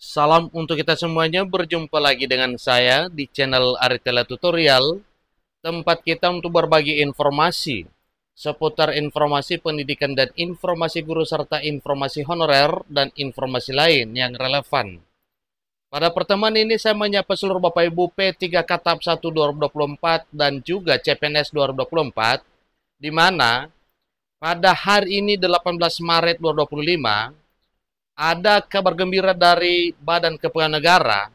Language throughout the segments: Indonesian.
Salam untuk kita semuanya, berjumpa lagi dengan saya di channel Aritela Tutorial, tempat kita untuk berbagi informasi seputar informasi pendidikan dan informasi guru serta informasi honorer dan informasi lain yang relevan. Pada pertemuan ini saya menyapa seluruh Bapak Ibu P3K tahap 1 2024 dan juga CPNS 2024, di mana pada hari ini 18 Maret 2025 ada kabar gembira dari Badan Kepegawaian Negara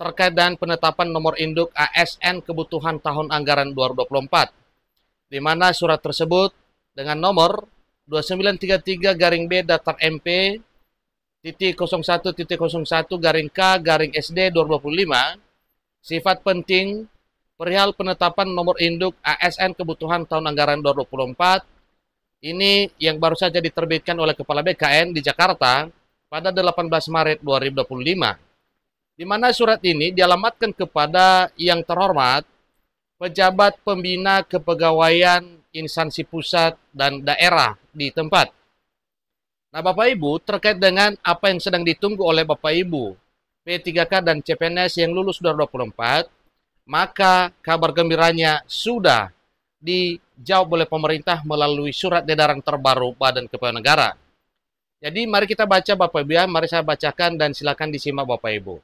terkait dengan penetapan nomor induk ASN kebutuhan tahun anggaran 2024, di mana surat tersebut dengan nomor 2933 garing B daftar MP titik 01 titik 01 garing K garing SD 2025 sifat penting perihal penetapan nomor induk ASN kebutuhan tahun anggaran 2024 ini yang baru saja diterbitkan oleh Kepala BKN di Jakarta pada 18 Maret 2025, di mana surat ini dialamatkan kepada yang terhormat pejabat pembina kepegawaian instansi pusat dan daerah di tempat. Nah, Bapak Ibu, terkait dengan apa yang sedang ditunggu oleh Bapak Ibu P3K dan CPNS yang lulus 2024, maka kabar gembiranya sudah dijawab oleh pemerintah melalui surat edaran terbaru Badan Kepegawaian Negara. Jadi mari kita baca Bapak Ibu ya, mari saya bacakan dan silakan disimak Bapak Ibu.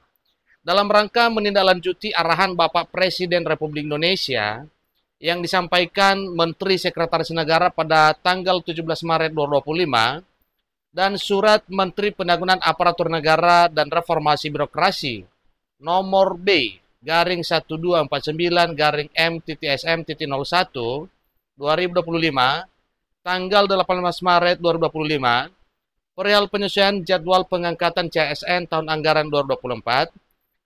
Dalam rangka menindaklanjuti arahan Bapak Presiden Republik Indonesia yang disampaikan Menteri Sekretaris Negara pada tanggal 17 Maret 2025 dan surat Menteri Penanggulangan Aparatur Negara dan Reformasi Birokrasi nomor B garing 1249 garing M.SM.01 2025 tanggal 18 Maret 2025 perihal penyesuaian jadwal pengangkatan CSN tahun anggaran 2024.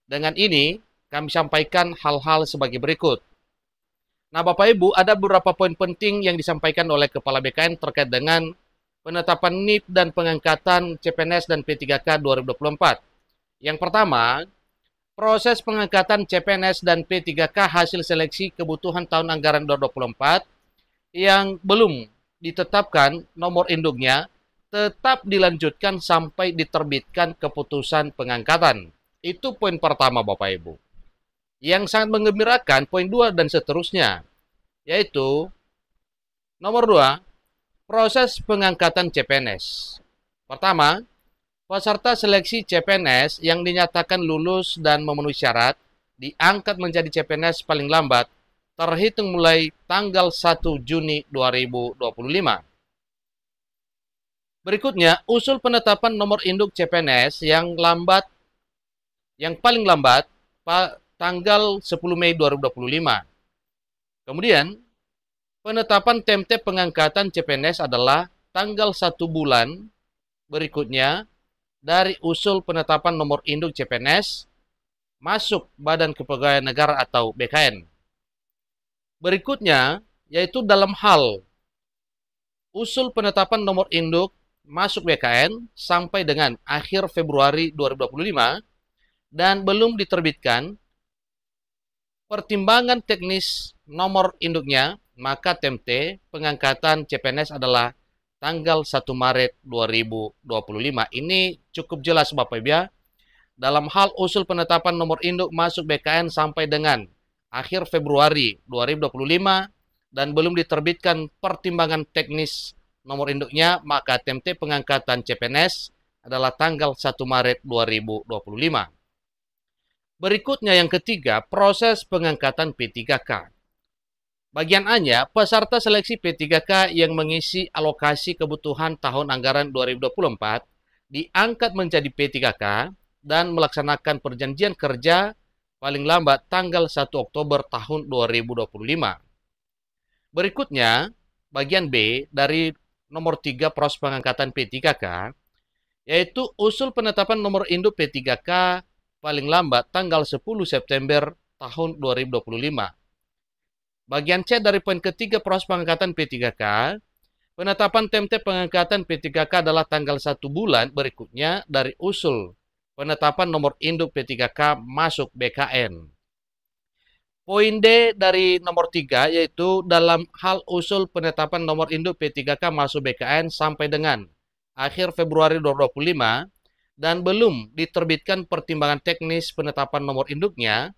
Dengan ini, kami sampaikan hal-hal sebagai berikut. Nah, Bapak Ibu, ada beberapa poin penting yang disampaikan oleh Kepala BKN terkait dengan penetapan NIP dan pengangkatan CPNS dan P3K 2024. Yang pertama, proses pengangkatan CPNS dan P3K hasil seleksi kebutuhan tahun anggaran 2024 yang belum ditetapkan nomor induknya tetap dilanjutkan sampai diterbitkan keputusan pengangkatan. Itu poin pertama Bapak Ibu. Yang sangat menggembirakan poin 2 dan seterusnya, yaitu nomor 2, proses pengangkatan CPNS. Pertama, peserta seleksi CPNS yang dinyatakan lulus dan memenuhi syarat diangkat menjadi CPNS paling lambat terhitung mulai tanggal 1 Juni 2025. Berikutnya, usul penetapan nomor induk CPNS yang paling lambat tanggal 10 Mei 2025. Kemudian, penetapan TMT pengangkatan CPNS adalah tanggal 1 bulan berikutnya dari usul penetapan nomor induk CPNS masuk Badan Kepegawaian Negara atau BKN. Berikutnya, yaitu dalam hal usul penetapan nomor induk masuk BKN sampai dengan akhir Februari 2025 dan belum diterbitkan pertimbangan teknis nomor induknya, maka TMT pengangkatan CPNS adalah tanggal 1 Maret 2025. Ini cukup jelas Bapak Ibu ya. Dalam hal usul penetapan nomor induk masuk BKN sampai dengan akhir Februari 2025 dan belum diterbitkan pertimbangan teknis nomor induknya, maka TMT pengangkatan CPNS adalah tanggal 1 Maret 2025. Berikutnya yang ketiga, proses pengangkatan P3K. Bagian A-nya, peserta seleksi P3K yang mengisi alokasi kebutuhan tahun anggaran 2024 diangkat menjadi P3K dan melaksanakan perjanjian kerja paling lambat tanggal 1 Oktober tahun 2025. Berikutnya, bagian B dari nomor 3 proses pengangkatan P3K, yaitu usul penetapan nomor induk P3K paling lambat tanggal 10 September tahun 2025. Bagian C dari poin ketiga proses pengangkatan P3K, penetapan TMT pengangkatan P3K adalah tanggal 1 bulan berikutnya dari usul penetapan nomor induk P3K masuk BKN. Poin D dari nomor 3 yaitu dalam hal usul penetapan nomor induk P3K masuk BKN sampai dengan akhir Februari 2025 dan belum diterbitkan pertimbangan teknis penetapan nomor induknya,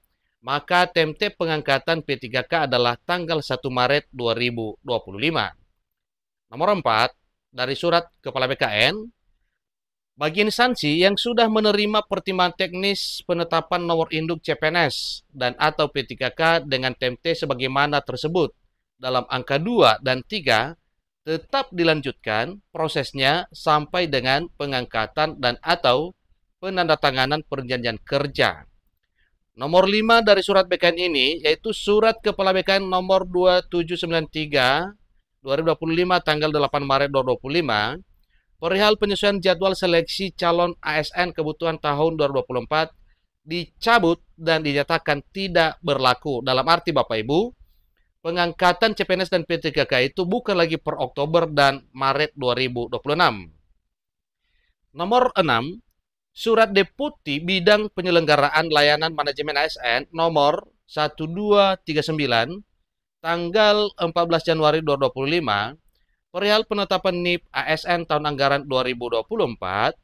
maka TMT pengangkatan P3K adalah tanggal 1 Maret 2025. Nomor 4, dari surat Kepala BKN, bagi instansi yang sudah menerima pertimbangan teknis penetapan nomor induk CPNS dan atau P3K dengan TMT sebagaimana tersebut dalam angka 2 dan 3, tetap dilanjutkan prosesnya sampai dengan pengangkatan dan atau penandatanganan perjanjian kerja. Nomor 5 dari surat BKN ini yaitu Surat Kepala BKN nomor 2793 2025 tanggal 8 Maret 2025 perihal penyesuaian jadwal seleksi calon ASN kebutuhan tahun 2024 dicabut dan dinyatakan tidak berlaku. Dalam arti Bapak Ibu, pengangkatan CPNS dan P3K itu bukan lagi per Oktober dan Maret 2026. Nomor 6, Surat Deputi Bidang Penyelenggaraan Layanan Manajemen ASN nomor 1239 tanggal 14 Januari 2025 perihal penetapan NIP ASN tahun anggaran 2024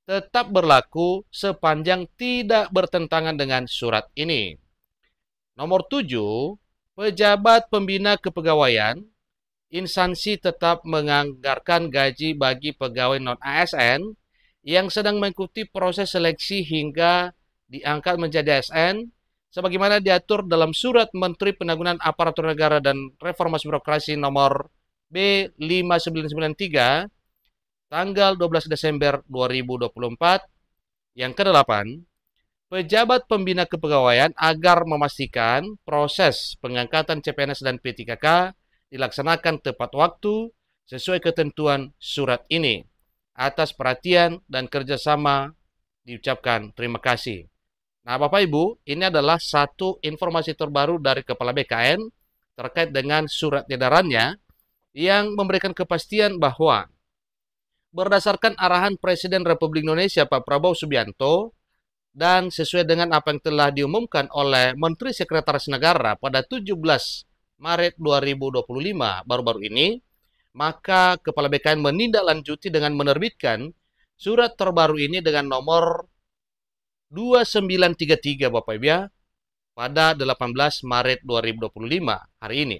tetap berlaku sepanjang tidak bertentangan dengan surat ini. Nomor 7, pejabat pembina kepegawaian, instansi tetap menganggarkan gaji bagi pegawai non-ASN yang sedang mengikuti proses seleksi hingga diangkat menjadi ASN, sebagaimana diatur dalam Surat Menteri Penanggulangan Aparatur Negara dan Reformasi Birokrasi nomor B5993 tanggal 12 Desember 2024. Yang ke-8, pejabat pembina kepegawaian agar memastikan proses pengangkatan CPNS dan P3K dilaksanakan tepat waktu sesuai ketentuan surat ini. Atas perhatian dan kerjasama diucapkan terima kasih. Nah, Bapak Ibu, ini adalah satu informasi terbaru dari Kepala BKN terkait dengan surat edarannya yang memberikan kepastian bahwa berdasarkan arahan Presiden Republik Indonesia Pak Prabowo Subianto dan sesuai dengan apa yang telah diumumkan oleh Menteri Sekretaris Negara pada 17 Maret 2025 baru-baru ini, maka Kepala BKN menindaklanjuti dengan menerbitkan surat terbaru ini dengan nomor 2933 Bapak Ibu ya, pada 18 Maret 2025 hari ini.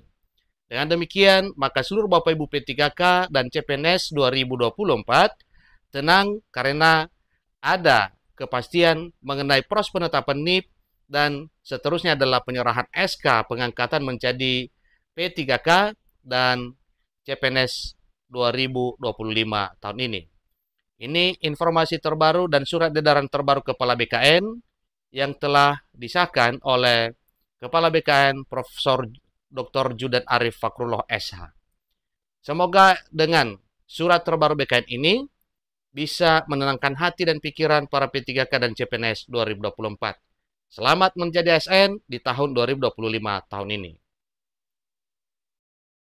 Dengan demikian, maka seluruh Bapak Ibu P3K dan CPNS 2024 tenang karena ada kepastian mengenai proses penetapan NIP dan seterusnya adalah penyerahan SK pengangkatan menjadi P3K dan CPNS 2025 tahun ini. Ini informasi terbaru dan surat edaran terbaru Kepala BKN yang telah disahkan oleh Kepala BKN Profesor Dr. Judan Arif Fakrullah SH. Semoga dengan surat terbaru BKN ini bisa menenangkan hati dan pikiran para P3K dan CPNS 2024. Selamat menjadi ASN di tahun 2025 tahun ini.